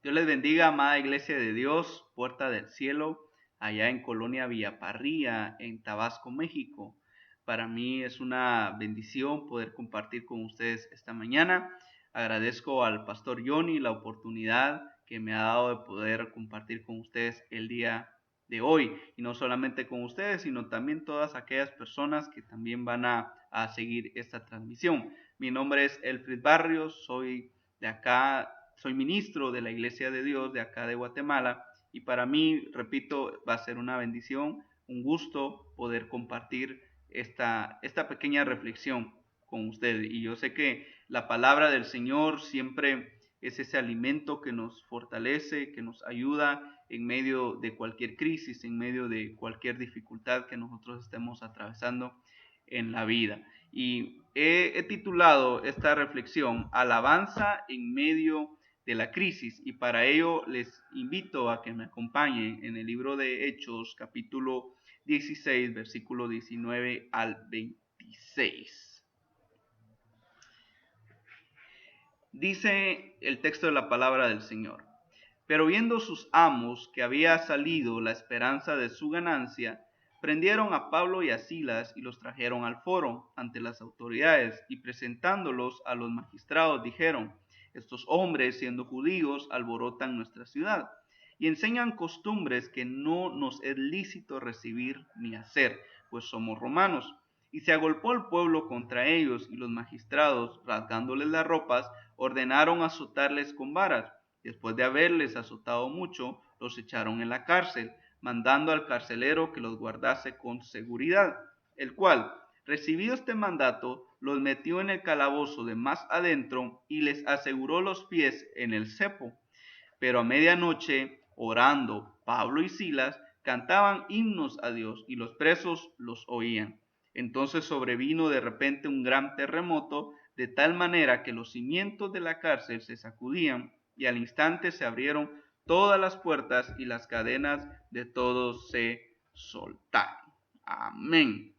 Dios les bendiga, amada Iglesia de Dios, Puerta del Cielo, allá en Colonia Villaparrilla, en Tabasco, México. Para mí es una bendición poder compartir con ustedes esta mañana. Agradezco al pastor Johnny la oportunidad que me ha dado de poder compartir con ustedes el día de hoy. Y no solamente con ustedes, sino también todas aquellas personas que también van a seguir esta transmisión. Mi nombre es Elfrid Barrios, soy de acá, soy ministro de la Iglesia de Dios de acá de Guatemala, y para mí, repito, va a ser una bendición, un gusto poder compartir esta pequeña reflexión con ustedes. Y yo sé que la palabra del Señor siempre es ese alimento que nos fortalece, que nos ayuda en medio de cualquier crisis, en medio de cualquier dificultad que nosotros estemos atravesando en la vida. Y he titulado esta reflexión Alabanza en medio de la crisis, y para ello les invito a que me acompañen en el libro de Hechos, capítulo 16, versículo 19 al 26. Dice el texto de la palabra del Señor: Pero viendo sus amos que había salido la esperanza de su ganancia, prendieron a Pablo y a Silas y los trajeron al foro ante las autoridades, y presentándolos a los magistrados dijeron: Estos hombres, siendo judíos, alborotan nuestra ciudad y enseñan costumbres que no nos es lícito recibir ni hacer, pues somos romanos. Y se agolpó el pueblo contra ellos, y los magistrados, rasgándoles las ropas, ordenaron azotarles con varas. Después de haberles azotado mucho, los echaron en la cárcel, mandando al carcelero que los guardase con seguridad, el cual, recibido este mandato, los metió en el calabozo de más adentro y les aseguró los pies en el cepo. Pero a medianoche, orando, Pablo y Silas cantaban himnos a Dios, y los presos los oían. Entonces sobrevino de repente un gran terremoto, de tal manera que los cimientos de la cárcel se sacudían, y al instante se abrieron todas las puertas y las cadenas de todos se soltaron. Amén.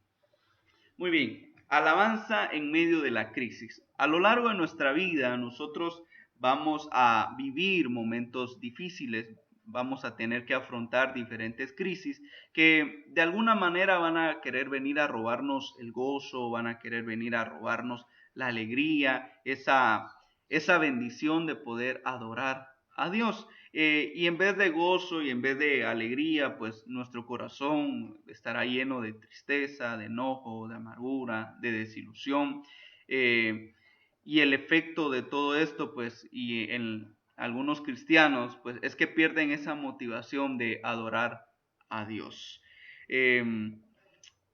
Muy bien, alabanza en medio de la crisis. A lo largo de nuestra vida nosotros vamos a vivir momentos difíciles, vamos a tener que afrontar diferentes crisis que de alguna manera van a querer venir a robarnos el gozo, van a querer venir a robarnos la alegría, esa bendición de poder adorar a Dios. Y en vez de gozo y en vez de alegría, pues nuestro corazón estará lleno de tristeza, de enojo, de amargura, de desilusión. Eh, y el efecto de todo esto, pues, y en algunos cristianos, pues, es que pierden esa motivación de adorar a Dios. Eh,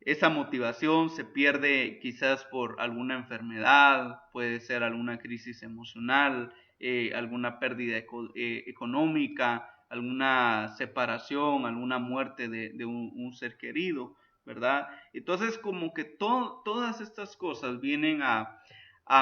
esa motivación se pierde quizás por alguna enfermedad, puede ser alguna crisis emocional, alguna pérdida económica, alguna separación, alguna muerte de un ser querido, ¿verdad? Entonces como que todas estas cosas vienen a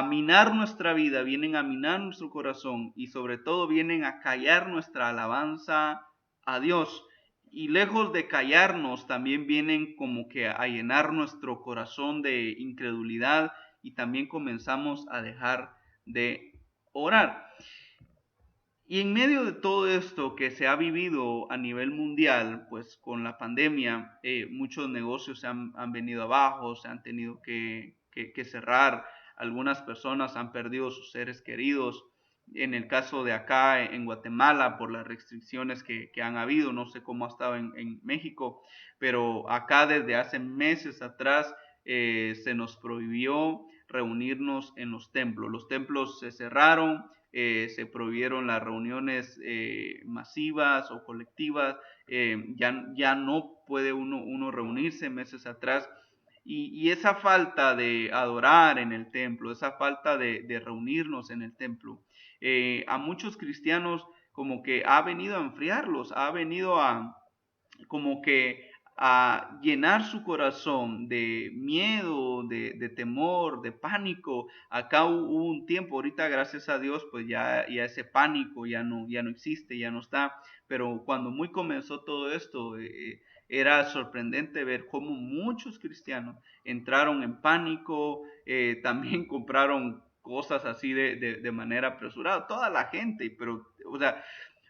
minar nuestra vida, vienen a minar nuestro corazón, y sobre todo vienen a callar nuestra alabanza a Dios. Y lejos de callarnos, también vienen como que a llenar nuestro corazón de incredulidad, y también comenzamos a dejar de orar. Y en medio de todo esto que se ha vivido a nivel mundial, pues con la pandemia, muchos negocios han venido abajo, se han tenido que cerrar, algunas personas han perdido sus seres queridos. En el caso de acá en Guatemala, por las restricciones que han habido, no sé cómo ha estado en México, pero acá desde hace meses atrás se nos prohibió reunirnos en los templos. Los templos se cerraron, se prohibieron las reuniones masivas o colectivas, ya no puede uno reunirse meses atrás. Y esa falta de adorar en el templo, esa falta de reunirnos en el templo, a muchos cristianos como que ha venido a enfriarlos, ha venido a como que a llenar su corazón de miedo, de temor, de pánico. Acá hubo un tiempo, ahorita gracias a Dios, pues ya ese pánico ya no existe, ya no está, pero cuando muy comenzó todo esto, era sorprendente ver cómo muchos cristianos entraron en pánico, también compraron cosas así de manera apresurada, toda la gente, pero, o sea,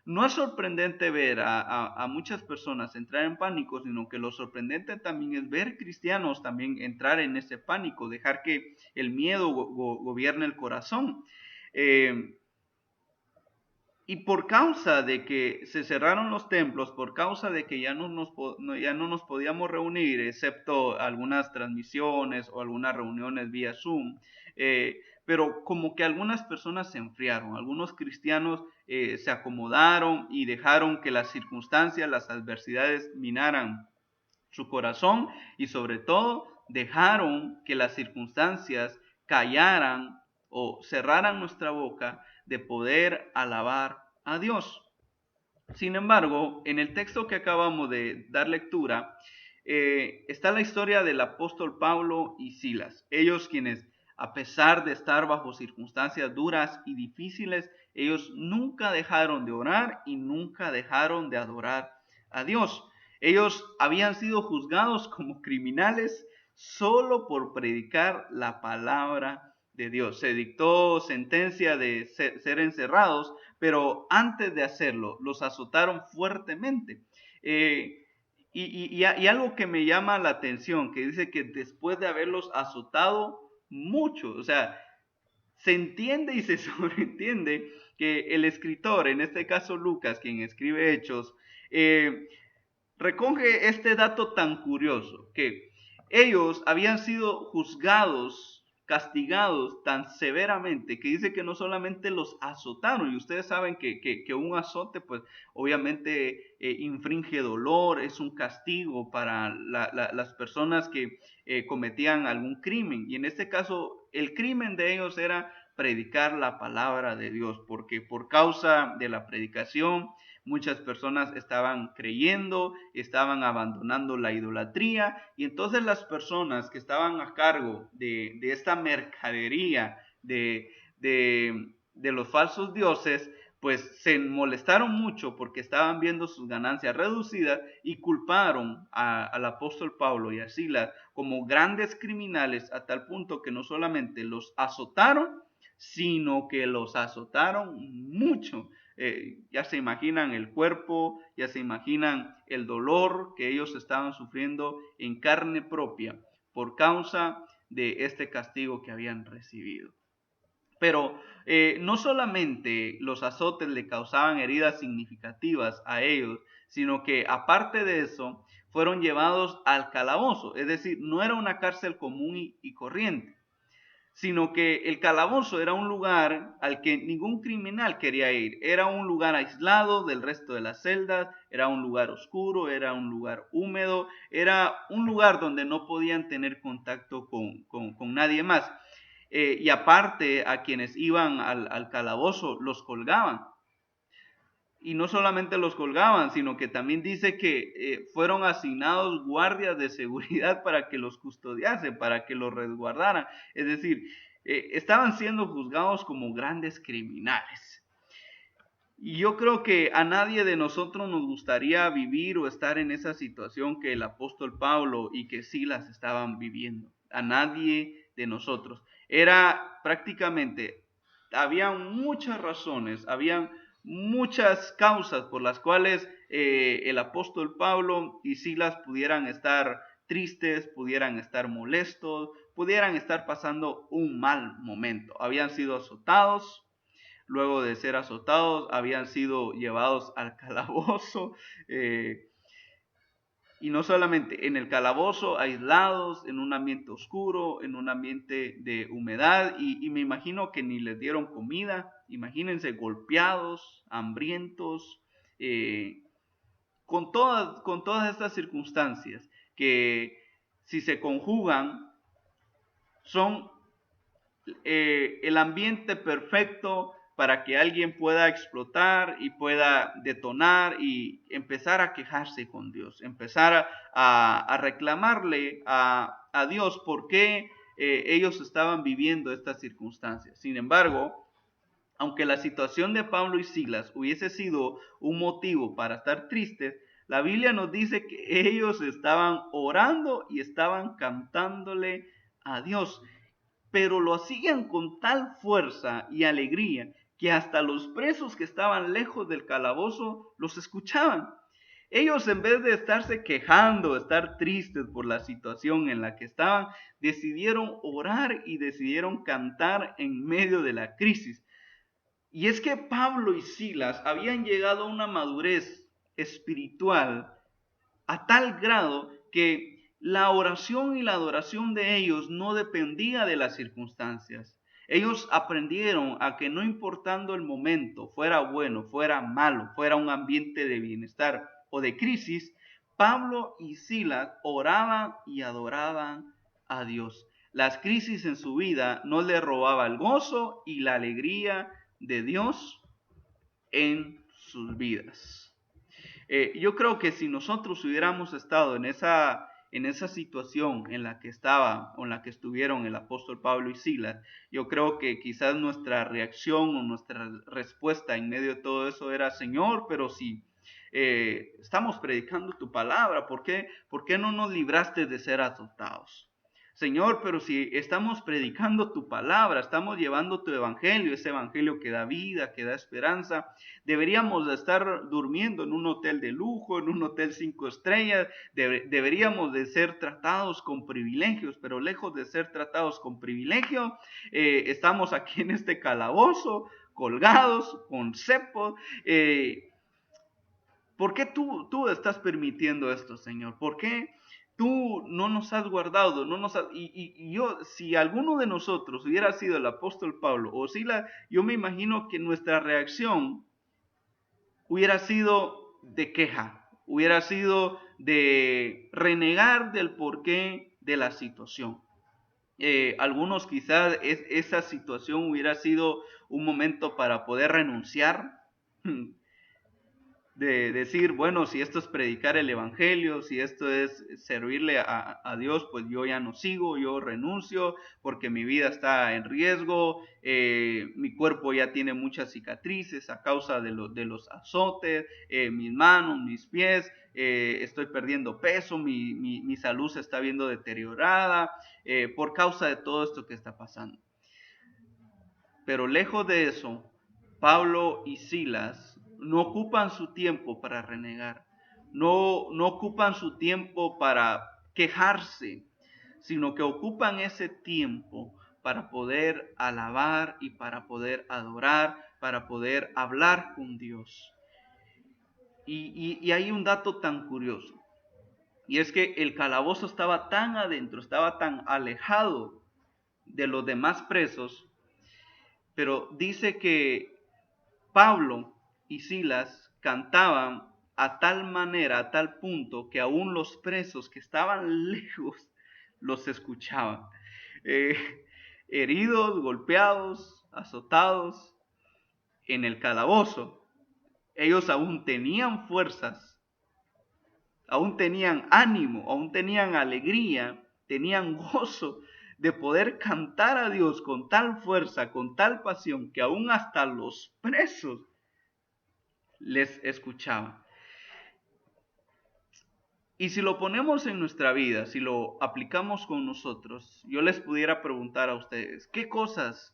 No es sorprendente ver a muchas personas entrar en pánico, sino que lo sorprendente también es ver cristianos también entrar en ese pánico, dejar que el miedo gobierne el corazón. Y por causa de que se cerraron los templos, por causa de que ya no nos podíamos reunir, excepto algunas transmisiones o algunas reuniones vía Zoom, pero como que algunas personas se enfriaron, algunos cristianos se acomodaron y dejaron que las circunstancias, las adversidades minaran su corazón y sobre todo dejaron que las circunstancias callaran o cerraran nuestra boca de poder alabar a Dios. Sin embargo, en el texto que acabamos de dar lectura, está la historia del apóstol Pablo y Silas. Ellos quienes, a pesar de estar bajo circunstancias duras y difíciles, ellos nunca dejaron de orar y nunca dejaron de adorar a Dios. Ellos habían sido juzgados como criminales solo por predicar la palabra de Dios. Se dictó sentencia de ser encerrados, pero antes de hacerlo, los azotaron fuertemente. Y algo que me llama la atención, que dice que después de haberlos azotado mucho, o sea, se entiende y se sobreentiende que el escritor, en este caso Lucas, quien escribe Hechos, recoge este dato tan curioso, que ellos habían sido juzgados, castigados tan severamente, que dice que no solamente los azotaron, y ustedes saben que un azote, pues obviamente infringe dolor, es un castigo para las personas que cometían algún crimen, y en este caso el crimen de ellos era predicar la palabra de Dios, porque por causa de la predicación, muchas personas estaban creyendo, estaban abandonando la idolatría, y entonces las personas que estaban a cargo de esta mercadería de los falsos dioses, pues se molestaron mucho porque estaban viendo sus ganancias reducidas y culparon al apóstol Pablo y a Silas como grandes criminales, a tal punto que no solamente los azotaron, sino que los azotaron mucho. Ya se imaginan el cuerpo, ya se imaginan el dolor que ellos estaban sufriendo en carne propia por causa de este castigo que habían recibido. Pero no solamente los azotes le causaban heridas significativas a ellos, sino que aparte de eso, fueron llevados al calabozo, es decir, no era una cárcel común y corriente, sino que el calabozo era un lugar al que ningún criminal quería ir. Era un lugar aislado del resto de las celdas, era un lugar oscuro, era un lugar húmedo, era un lugar donde no podían tener contacto con nadie más. Y aparte, a quienes iban al calabozo los colgaban. Y no solamente los colgaban, sino que también dice que fueron asignados guardias de seguridad para que los custodiasen, para que los resguardaran. Es decir, estaban siendo juzgados como grandes criminales. Y yo creo que a nadie de nosotros nos gustaría vivir o estar en esa situación que el apóstol Pablo y que Silas estaban viviendo. A nadie de nosotros. Era prácticamente, habían muchas razones, habían muchas causas por las cuales el apóstol Pablo y Silas pudieran estar tristes, pudieran estar molestos, pudieran estar pasando un mal momento. Habían sido azotados, luego de ser azotados habían sido llevados al calabozo, y no solamente en el calabozo, aislados, en un ambiente oscuro, en un ambiente de humedad, y me imagino que ni les dieron comida. Imagínense golpeados, hambrientos, con todas estas circunstancias que, si se conjugan, son el ambiente perfecto para que alguien pueda explotar y pueda detonar y empezar a quejarse con Dios, empezar a reclamarle a Dios por qué ellos estaban viviendo estas circunstancias. Sin embargo, aunque la situación de Pablo y Silas hubiese sido un motivo para estar tristes, la Biblia nos dice que ellos estaban orando y estaban cantándole a Dios, pero lo hacían con tal fuerza y alegría que hasta los presos que estaban lejos del calabozo los escuchaban. Ellos, en vez de estarse quejando, estar tristes por la situación en la que estaban, decidieron orar y decidieron cantar en medio de la crisis. Y es que Pablo y Silas habían llegado a una madurez espiritual a tal grado que la oración y la adoración de ellos no dependía de las circunstancias. Ellos aprendieron a que no importando el momento, fuera bueno, fuera malo, fuera un ambiente de bienestar o de crisis, Pablo y Silas oraban y adoraban a Dios. Las crisis en su vida no le robaba el gozo y la alegría de Dios en sus vidas. Yo creo que si nosotros hubiéramos estado en esa situación en la que estaba o en la que estuvieron el apóstol Pablo y Silas, yo creo que quizás nuestra reacción o nuestra respuesta en medio de todo eso era: Señor, pero si estamos predicando tu palabra, ¿por qué no nos libraste de ser azotados? Señor, pero si estamos predicando tu palabra, estamos llevando tu evangelio, ese evangelio que da vida, que da esperanza, deberíamos de estar durmiendo en un hotel de lujo, en un hotel 5 estrellas, deberíamos de ser tratados con privilegios, pero lejos de ser tratados con privilegio, estamos aquí en este calabozo, colgados, con cepos. ¿Por qué tú estás permitiendo esto, Señor? ¿Por qué tú no nos has guardado? Y yo, si alguno de nosotros hubiera sido el apóstol Pablo o Silas, yo me imagino que nuestra reacción hubiera sido de queja, hubiera sido de renegar del porqué de la situación. Algunos quizás esa situación hubiera sido un momento para poder renunciar, de decir, bueno, si esto es predicar el evangelio, si esto es servirle a Dios, pues yo ya no sigo, yo renuncio porque mi vida está en riesgo, mi cuerpo ya tiene muchas cicatrices a causa de los azotes, mis manos, mis pies, estoy perdiendo peso, mi salud se está viendo deteriorada por causa de todo esto que está pasando. Pero lejos de eso, Pablo y Silas no ocupan su tiempo para renegar, no ocupan su tiempo para quejarse, sino que ocupan ese tiempo para poder alabar y para poder adorar, para poder hablar con Dios. Y hay un dato tan curioso, y es que el calabozo estaba tan adentro, estaba tan alejado de los demás presos, pero dice que Pablo y Silas cantaban a tal manera, a tal punto, que aún los presos que estaban lejos los escuchaban. Eh, Heridos, golpeados, azotados en el calabozo, ellos aún tenían fuerzas, aún tenían ánimo, aún tenían alegría, tenían gozo de poder cantar a Dios con tal fuerza, con tal pasión, que aún hasta los presos les escuchaban. Y si lo ponemos en nuestra vida, si lo aplicamos con nosotros, yo les pudiera preguntar a ustedes, qué cosas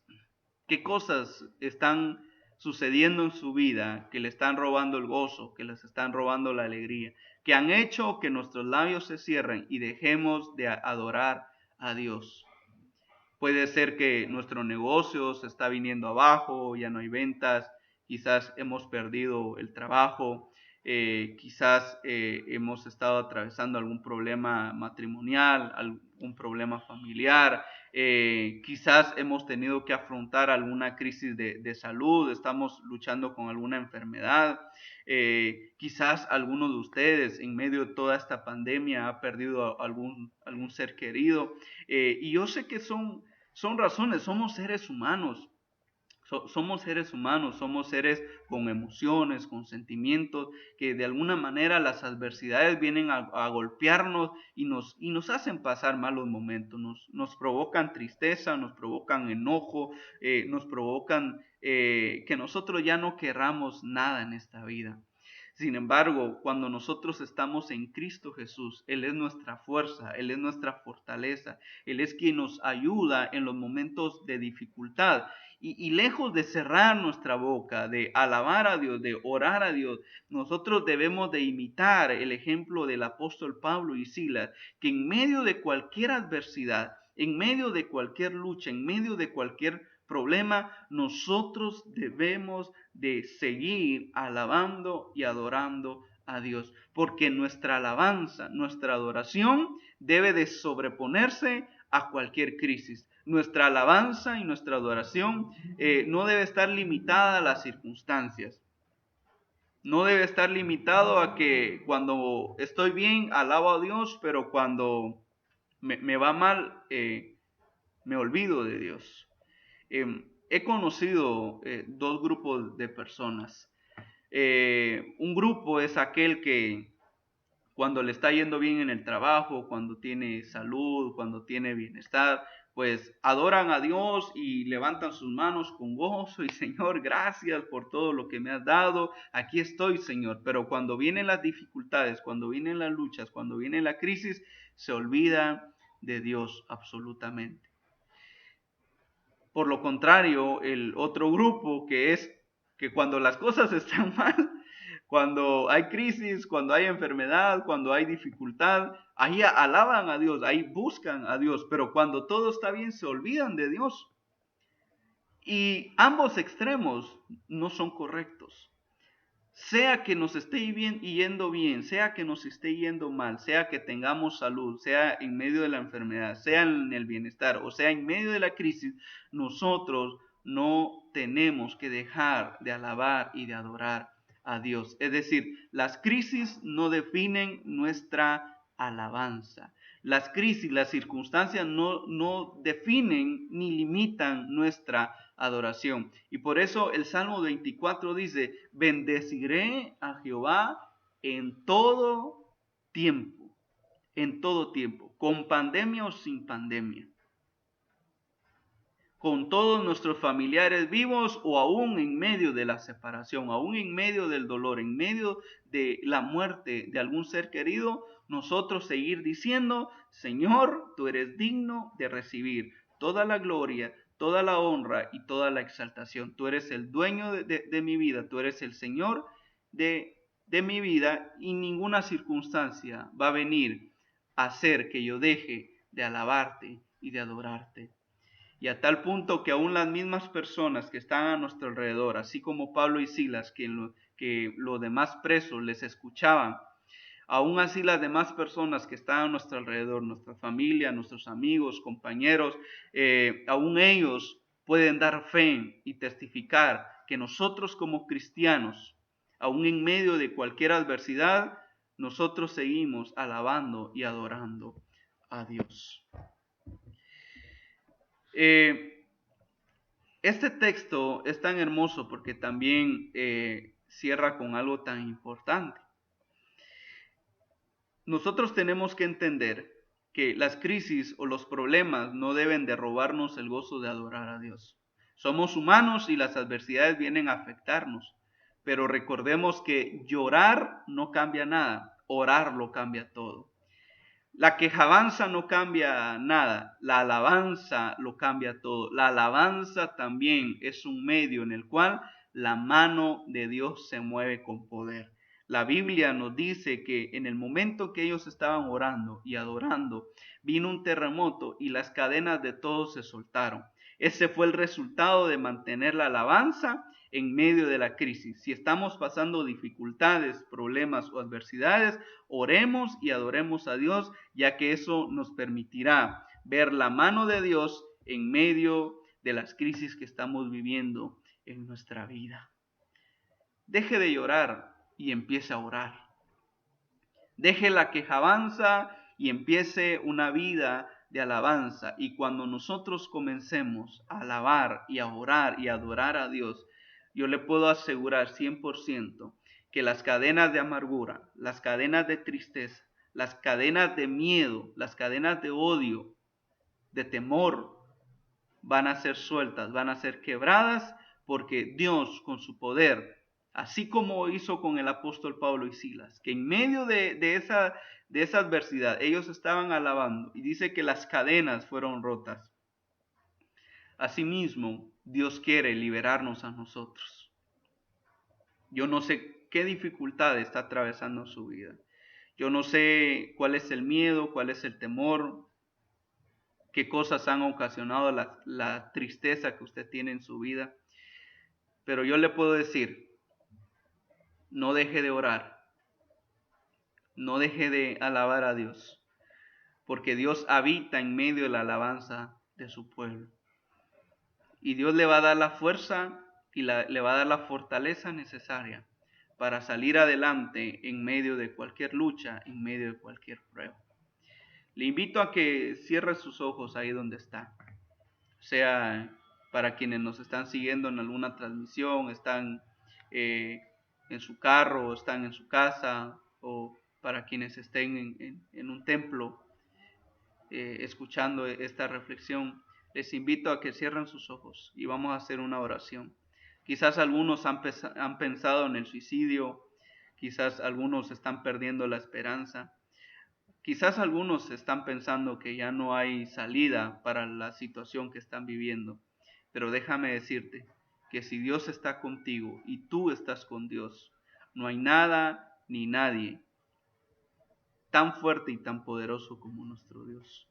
están sucediendo en su vida que le están robando el gozo, que les están robando la alegría, que han hecho que nuestros labios se cierren y dejemos de adorar a Dios? Puede ser que nuestro negocio se está viniendo abajo, ya no hay ventas, quizás hemos perdido el trabajo, quizás hemos estado atravesando algún problema matrimonial, algún problema familiar, quizás hemos tenido que afrontar alguna crisis de salud, estamos luchando con alguna enfermedad, quizás alguno de ustedes en medio de toda esta pandemia ha perdido algún ser querido, y yo sé que son razones, somos seres humanos, somos seres humanos, somos seres con emociones, con sentimientos, que de alguna manera las adversidades vienen a golpearnos y nos hacen pasar malos momentos, nos provocan tristeza, nos provocan enojo, nos provocan que nosotros ya no querramos nada en esta vida. Sin embargo, cuando nosotros estamos en Cristo Jesús, Él es nuestra fuerza, Él es nuestra fortaleza, Él es quien nos ayuda en los momentos de dificultad. Y lejos de cerrar nuestra boca, de alabar a Dios, de orar a Dios, nosotros debemos de imitar el ejemplo del apóstol Pablo y Silas, que en medio de cualquier adversidad, en medio de cualquier lucha, en medio de cualquier problema, nosotros debemos de seguir alabando y adorando a Dios, porque nuestra alabanza, nuestra adoración debe de sobreponerse a cualquier crisis. Nuestra alabanza y nuestra adoración no debe estar limitada a las circunstancias. No debe estar limitado a que cuando estoy bien alabo a Dios, pero cuando me va mal me olvido de Dios. He conocido dos grupos de personas. Un grupo es aquel que cuando le está yendo bien en el trabajo, cuando tiene salud, cuando tiene bienestar, pues adoran a Dios y levantan sus manos con gozo y Señor, gracias por todo lo que me has dado, aquí estoy Señor. Pero cuando vienen las dificultades, cuando vienen las luchas, cuando viene la crisis, se olvida de Dios absolutamente. Por lo contrario, el otro grupo que es que cuando las cosas están mal, cuando hay crisis, cuando hay enfermedad, cuando hay dificultad, ahí alaban a Dios, ahí buscan a Dios, pero cuando todo está bien se olvidan de Dios. Y ambos extremos no son correctos. Sea que nos esté yendo bien, sea que nos esté yendo mal, sea que tengamos salud, sea en medio de la enfermedad, sea en el bienestar o sea en medio de la crisis, nosotros no tenemos que dejar de alabar y de adorar a Dios. Es decir, las crisis no definen nuestra alabanza. Las crisis, las circunstancias no definen ni limitan nuestra adoración. Y por eso el Salmo 24 dice, bendeciré a Jehová en todo tiempo, con pandemia o sin pandemia, con todos nuestros familiares vivos o aún en medio de la separación, aún en medio del dolor, en medio de la muerte de algún ser querido, nosotros seguir diciendo, Señor, tú eres digno de recibir toda la gloria, toda la honra y toda la exaltación. Tú eres el dueño de mi vida, tú eres el Señor de mi vida y ninguna circunstancia va a venir a hacer que yo deje de alabarte y de adorarte. Y a tal punto que aún las mismas personas que están a nuestro alrededor, así como Pablo y Silas, que los demás presos les escuchaban, aún así las demás personas que están a nuestro alrededor, nuestra familia, nuestros amigos, compañeros, aún ellos pueden dar fe y testificar que nosotros como cristianos, aún en medio de cualquier adversidad, nosotros seguimos alabando y adorando a Dios. Este texto es tan hermoso porque también cierra con algo tan importante. Nosotros tenemos que entender que las crisis o los problemas no deben de robarnos el gozo de adorar a Dios. Somos humanos y las adversidades vienen a afectarnos, pero recordemos que llorar no cambia nada, orar lo cambia todo. La quejabanza no cambia nada, la alabanza lo cambia todo. La alabanza también es un medio en el cual la mano de Dios se mueve con poder. La Biblia nos dice que en el momento que ellos estaban orando y adorando, vino un terremoto y las cadenas de todos se soltaron. Ese fue el resultado de mantener la alabanza en medio de la crisis. Si estamos pasando dificultades, problemas o adversidades, oremos y adoremos a Dios, ya que eso nos permitirá ver la mano de Dios en medio de las crisis que estamos viviendo en nuestra vida. Deje de llorar y empiece a orar. Deje la quejabanza y empiece una vida de alabanza. Y cuando nosotros comencemos a alabar y a orar y a adorar a Dios, yo le puedo asegurar 100% que las cadenas de amargura, las cadenas de tristeza, las cadenas de miedo, las cadenas de odio, de temor, van a ser sueltas, van a ser quebradas, porque Dios con su poder, así como hizo con el apóstol Pablo y Silas, que en medio de esa adversidad ellos estaban alabando y dice que las cadenas fueron rotas. Asimismo, Dios quiere liberarnos a nosotros. Yo no sé qué dificultad está atravesando su vida. Yo no sé cuál es el miedo, cuál es el temor, qué cosas han ocasionado la tristeza que usted tiene en su vida. Pero yo le puedo decir, no deje de orar, no deje de alabar a Dios, porque Dios habita en medio de la alabanza de su pueblo. Y Dios le va a dar la fuerza y le va a dar la fortaleza necesaria para salir adelante en medio de cualquier lucha, en medio de cualquier prueba. Le invito a que cierre sus ojos ahí donde está. Sea para quienes nos están siguiendo en alguna transmisión, están en su carro, están en su casa, o para quienes estén en un templo escuchando esta reflexión, les invito a que cierren sus ojos y vamos a hacer una oración. Quizás algunos han pensado en el suicidio, quizás algunos están perdiendo la esperanza, quizás algunos están pensando que ya no hay salida para la situación que están viviendo, pero déjame decirte que si Dios está contigo y tú estás con Dios, no hay nada ni nadie tan fuerte y tan poderoso como nuestro Dios.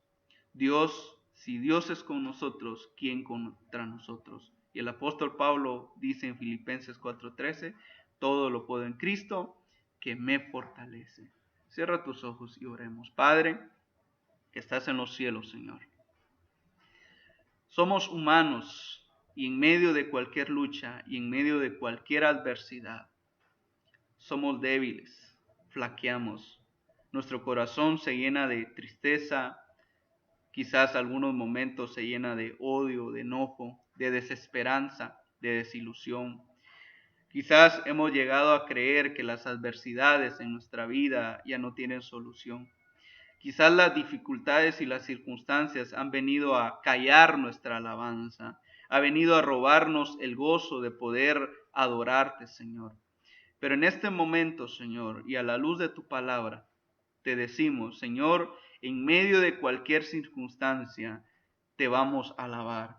Si Dios es con nosotros, ¿quién contra nosotros? Y el apóstol Pablo dice en Filipenses 4:13, todo lo puedo en Cristo que me fortalece. Cierra tus ojos y oremos. Padre, que estás en los cielos, Señor. Somos humanos y en medio de cualquier lucha y en medio de cualquier adversidad, somos débiles, flaqueamos. Nuestro corazón se llena de tristeza, quizás algunos momentos se llena de odio, de enojo, de desesperanza, de desilusión. Quizás hemos llegado a creer que las adversidades en nuestra vida ya no tienen solución. Quizás las dificultades y las circunstancias han venido a callar nuestra alabanza, ha venido a robarnos el gozo de poder adorarte, Señor. Pero en este momento, Señor, y a la luz de tu palabra, te decimos, Señor, en medio de cualquier circunstancia, te vamos a alabar.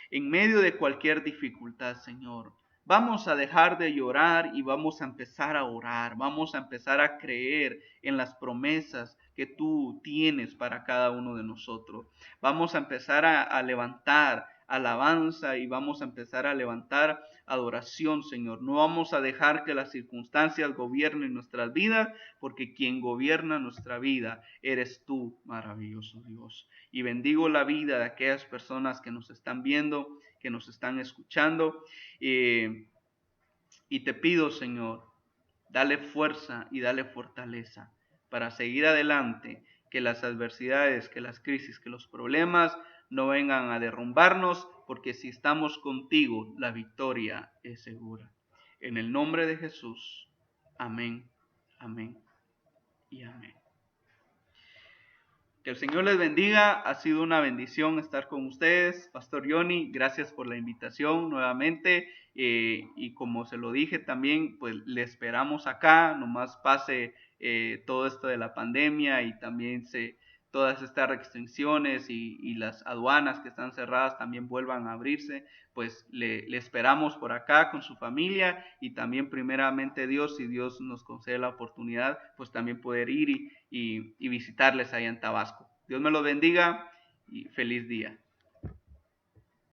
En medio de cualquier dificultad, Señor, vamos a dejar de llorar y vamos a empezar a orar. Vamos a empezar a creer en las promesas que tú tienes para cada uno de nosotros. Vamos a empezar a levantar alabanza y vamos a empezar a levantar adoración, Señor. No vamos a dejar que las circunstancias gobiernen nuestras vidas, porque quien gobierna nuestra vida eres tú, maravilloso Dios. Y bendigo la vida de aquellas personas que nos están viendo, que nos están escuchando. Y te pido, Señor, dale fuerza y dale fortaleza para seguir adelante, que las adversidades, que las crisis, que los problemas no vengan a derrumbarnos, porque si estamos contigo, la victoria es segura. En el nombre de Jesús, amén, amén y amén. Que el Señor les bendiga, ha sido una bendición estar con ustedes. Pastor Johnny, gracias por la invitación nuevamente y como se lo dije también, pues le esperamos acá, nomás pase todo esto de la pandemia y también todas estas restricciones y las aduanas que están cerradas también vuelvan a abrirse, pues le esperamos por acá con su familia y también primeramente Dios, si Dios nos concede la oportunidad, pues también poder ir y visitarles allá en Tabasco. Dios me los bendiga y feliz día.